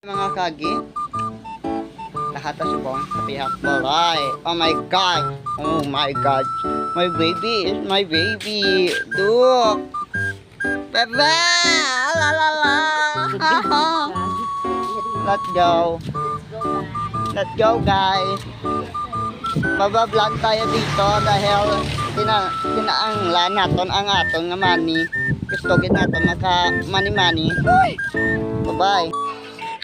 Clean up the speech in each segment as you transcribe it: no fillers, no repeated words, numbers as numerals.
Mga kagi, lahat na subong sa pihak balay. Oh my god, oh my god, my baby is my baby. Look, bebe, la la la. Let's go, let's go guys. Mabablog tayo dito dahil tinaanglan naton ang aton nga money. Gusto gid naton maka money. Bye bye.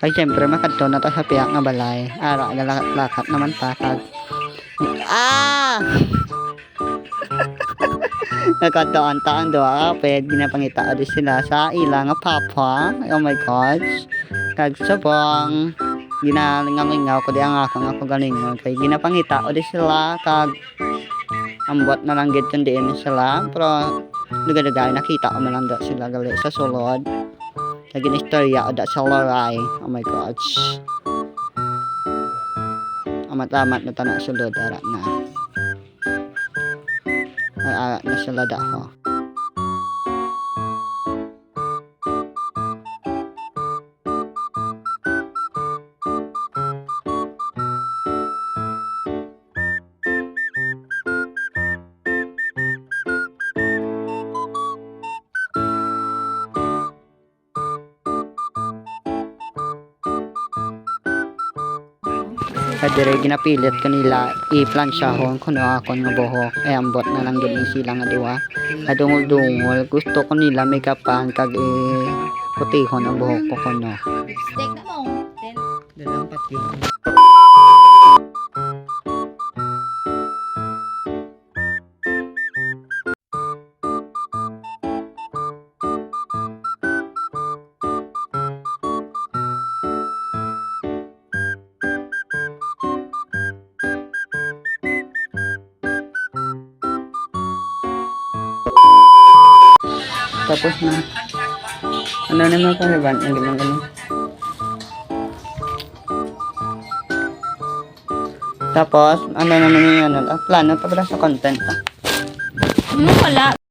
Ay siyempre makadto na to sa piyak nga balay. Ara lakat naman patag. Nakadtoan ta ang doa pwede ginapangita adi sila sa ila nga papa. Oh my god. Kag sabang ginalingaw ko di ang ako galingon kay ginapangita adi sila kag ambot na lang gid diin sila pero duga-duga nakita ko man lang da sila gali sa sulod. Lagi na istorya o da sa laray. Oh my gosh. Amat-amat na tanak sulod. Arat na. Ay arat na sila da ho. Kadire ginapilit kanila i-plansyahon kuno akon nga buhok ay ambot na lang gid sila nga diwa adungol-dungol gusto ko nila may kapan kag putihon ang buhok ko kuno Steak na mo. dalang pati. Tapos na. Ano naman pang-reban? Ang gimang ganun. Tapos, ano naman yung ano? Plano pa pala sa content. Wala.